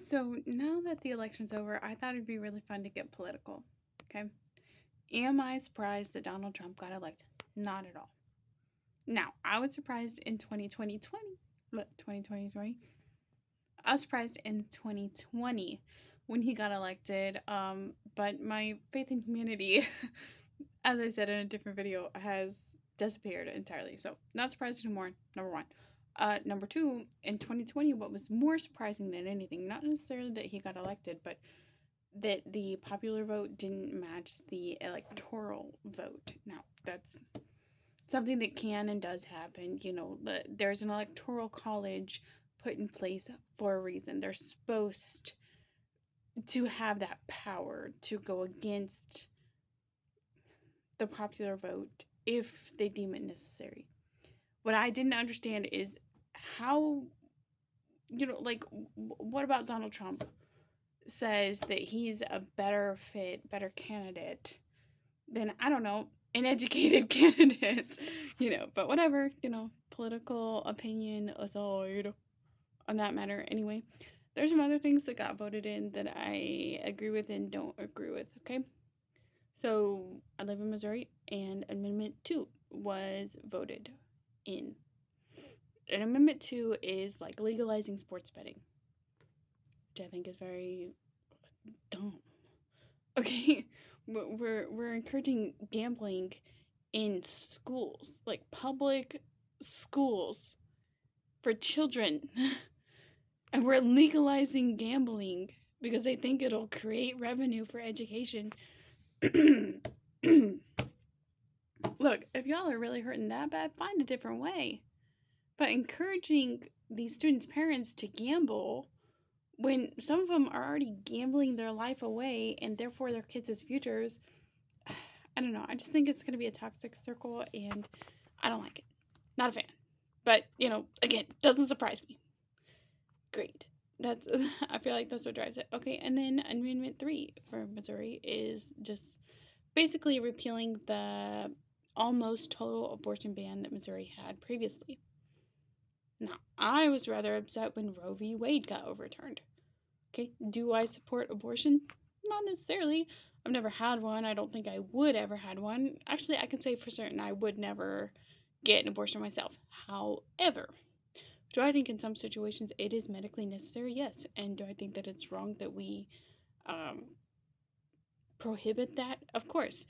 So now that the election's over, I thought it'd be really fun to get political. Okay. Am I surprised that Donald Trump got elected? Not at all. Now, I was surprised in 2020. I was surprised in 2020 when he got elected. But my faith in humanity, as I said in a different video, has disappeared entirely. So, not surprised anymore, number one. Number two, in 2020, what was more surprising than anything, not necessarily that he got elected, but that the popular vote didn't match the electoral vote. Now, that's something that can and does happen. There's an electoral college put in place for a reason. They're supposed to have that power to go against the popular vote if they deem it necessary. What I didn't understand is how, what about Donald Trump says that he's a better fit, better candidate than, I don't know, an educated candidate, but whatever, political opinion aside on that matter. Anyway, there's some other things that got voted in that I agree with and don't agree with, okay? So I live in Missouri, and Amendment 2 was voted in. And Amendment 2 is like legalizing sports betting, which I think is very dumb. Okay, we're encouraging gambling in schools, like public schools for children. And we're legalizing gambling because they think it'll create revenue for education. Look, if y'all are really hurting that bad, find a different way. But encouraging these students' parents to gamble when some of them are already gambling their life away and therefore their kids' futures, I don't know. I just think it's going to be a toxic circle and I don't like it. Not a fan. But, again, doesn't surprise me. Great. I feel like that's what drives it. Okay, and then Amendment 3 for Missouri is just basically repealing the almost total abortion ban that Missouri had previously. Now, I was rather upset when Roe v. Wade got overturned. Okay, do I support abortion? Not necessarily. I've never had one. I don't think I would ever had one. Actually, I can say for certain I would never get an abortion myself. However, do I think in some situations it is medically necessary? Yes. And do I think that it's wrong that we prohibit that? Of course.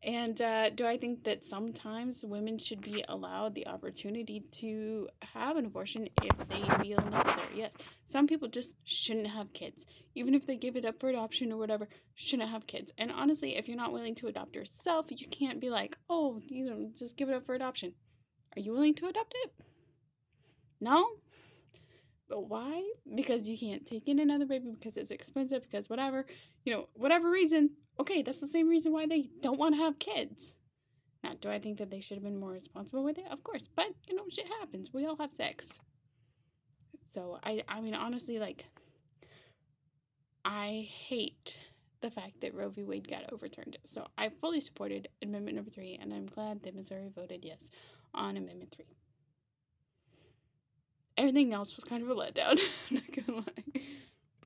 And do I think that sometimes women should be allowed the opportunity to have an abortion if they feel necessary? Yes. Some people just shouldn't have kids. Even if they give it up for adoption or whatever, shouldn't have kids. And honestly, if you're not willing to adopt yourself, you can't be like, oh, just give it up for adoption. Are you willing to adopt it? No? But why? Because you can't take in another baby, because it's expensive, because whatever, whatever reason. Okay, that's the same reason why they don't want to have kids. Now, do I think that they should have been more responsible with it? Of course. But, shit happens. We all have sex. So, I mean, honestly, I hate the fact that Roe v. Wade got overturned. So, I fully supported Amendment number 3, and I'm glad that Missouri voted yes on Amendment 3. Everything else was kind of a letdown. I'm not gonna lie.